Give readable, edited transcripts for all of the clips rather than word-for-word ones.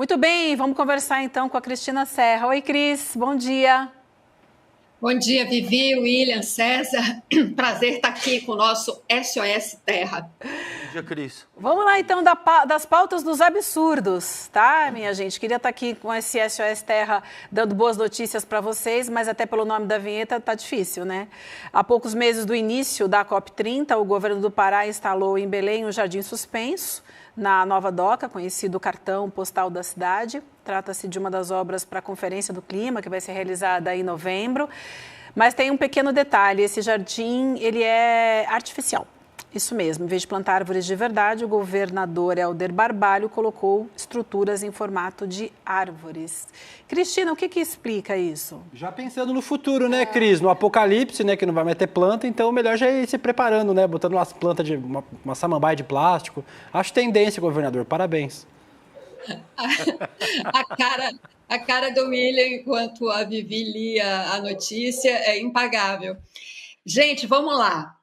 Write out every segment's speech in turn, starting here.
Muito bem, vamos conversar então com a Cristina Serra. Oi, Cris, bom dia. Bom dia, Vivi, William, César. Prazer estar aqui com o nosso SOS Terra. Bom dia, Cris. Vamos lá então das pautas dos absurdos, tá, minha gente? Queria estar aqui com esse SOS Terra dando boas notícias para vocês, mas até pelo nome da vinheta tá difícil, né? Há poucos meses do início da COP30, o governo do Pará instalou em Belém um jardim suspenso na Nova Doca, conhecido cartão postal da cidade. Trata-se de uma das obras para a Conferência do Clima, que vai ser realizada em novembro. Mas tem um pequeno detalhe, esse jardim ele é artificial. Isso mesmo, em vez de plantar árvores de verdade, o governador Helder Barbalho colocou estruturas em formato de árvores. Cristina, o que explica isso? Já pensando no futuro, né, Cris? No apocalipse, né, que não vai mais ter planta, então melhor já ir se preparando, né? Botando umas plantas de uma samambaia de plástico. Acho tendência, governador. Parabéns. A cara do William, enquanto a Vivi lia a notícia, é impagável. Gente, vamos lá.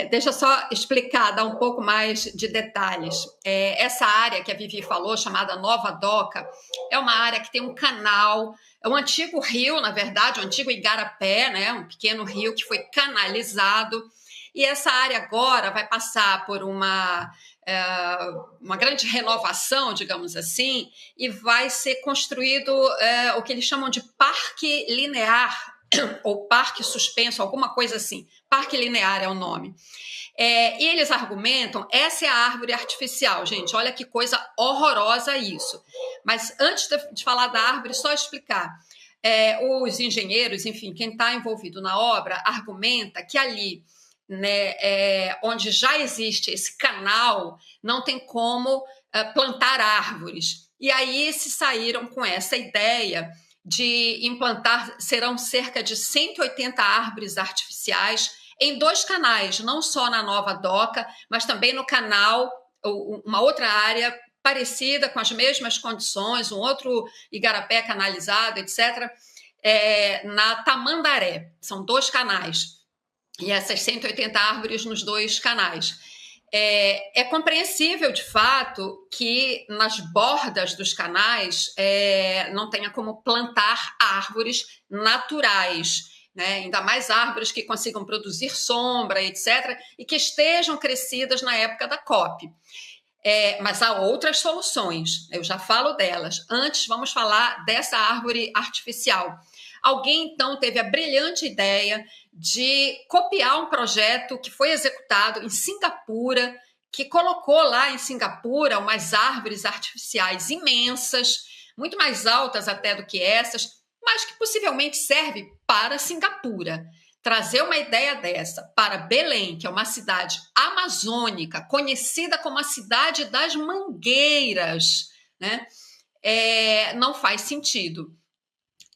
Deixa eu só explicar, dar um pouco mais de detalhes. Essa área que a Vivi falou, chamada Nova Doca, é uma área que tem um canal, é um antigo rio, na verdade, um antigo igarapé, né? Um pequeno rio que foi canalizado. E essa área agora vai passar por uma grande renovação, digamos assim, e vai ser construído o que eles chamam de parque linear, ou parque suspenso, alguma coisa assim. Parque linear é o nome. E eles argumentam, essa é a árvore artificial, gente, olha que coisa horrorosa isso. Mas antes de falar da árvore, só explicar. Os engenheiros, enfim, quem está envolvido na obra, argumenta que ali, né, onde já existe esse canal, não tem como plantar árvores. E aí se saíram com essa ideia de implantar, serão cerca de 180 árvores artificiais em 2 canais, não só na Nova Doca, mas também no canal, uma outra área parecida, com as mesmas condições, um outro igarapé canalizado, etc., na Tamandaré. São 2 canais. E essas 180 árvores nos 2 canais. É compreensível, de fato, que nas bordas dos canais não tenha como plantar árvores naturais, né? Ainda mais árvores que consigam produzir sombra, etc., e que estejam crescidas na época da COP. Mas há outras soluções, eu já falo delas. Antes, vamos falar dessa árvore artificial. Alguém, então, teve a brilhante ideia de copiar um projeto que foi executado em Singapura, que colocou lá em Singapura umas árvores artificiais imensas, muito mais altas até do que essas, mas que possivelmente serve para Singapura. Trazer uma ideia dessa para Belém, que é uma cidade amazônica, conhecida como a cidade das mangueiras, né? Não faz sentido.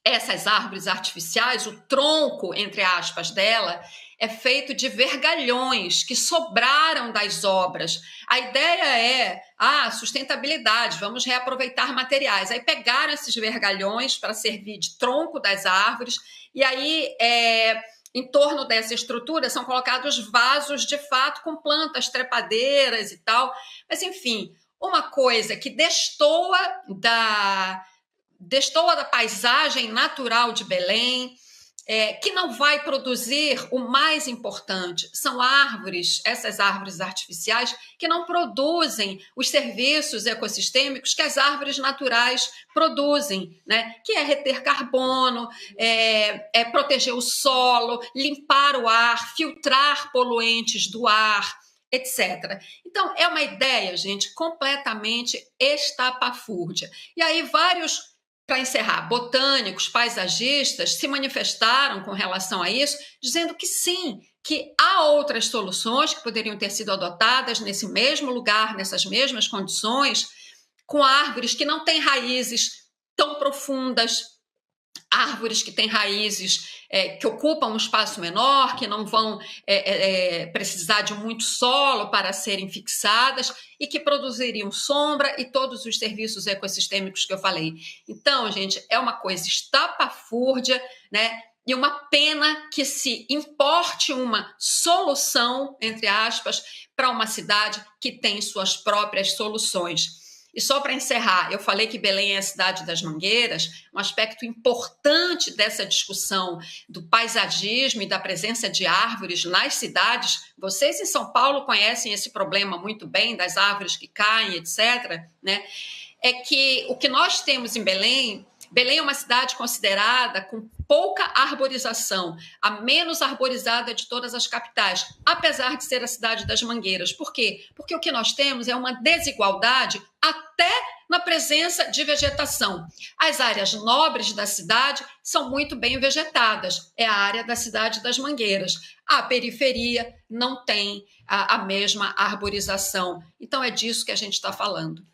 Essas árvores artificiais, o tronco, entre aspas, dela, é feito de vergalhões que sobraram das obras. A ideia é sustentabilidade, vamos reaproveitar materiais. Aí pegaram esses vergalhões para servir de tronco das árvores, e aí em torno dessa estrutura são colocados vasos, de fato, com plantas trepadeiras e tal. Mas, enfim, uma coisa que destoa da paisagem natural de Belém, que não vai produzir o mais importante. São árvores, essas árvores artificiais, que não produzem os serviços ecossistêmicos que as árvores naturais produzem, né? Que é reter carbono, proteger o solo, limpar o ar, filtrar poluentes do ar, etc. Então, é uma ideia, gente, completamente estapafúrdia. E aí para encerrar, botânicos, paisagistas se manifestaram com relação a isso, dizendo que sim, que há outras soluções que poderiam ter sido adotadas nesse mesmo lugar, nessas mesmas condições, com árvores que não têm raízes tão profundas, árvores que têm raízes que ocupam um espaço menor, que não vão precisar de muito solo para serem fixadas e que produziriam sombra e todos os serviços ecossistêmicos que eu falei. Então, gente, é uma coisa estapafúrdia, né? E uma pena que se importe uma solução, entre aspas, para uma cidade que tem suas próprias soluções. E só para encerrar, eu falei que Belém é a cidade das mangueiras, um aspecto importante dessa discussão do paisagismo e da presença de árvores nas cidades. Vocês em São Paulo conhecem esse problema muito bem, das árvores que caem, etc., né? É que o que nós temos em Belém é uma cidade considerada com pouca arborização, a menos arborizada de todas as capitais, apesar de ser a cidade das mangueiras. Por quê? Porque o que nós temos é uma desigualdade até na presença de vegetação. As áreas nobres da cidade são muito bem vegetadas, é a área da cidade das mangueiras. A periferia não tem a mesma arborização. Então é disso que a gente está falando.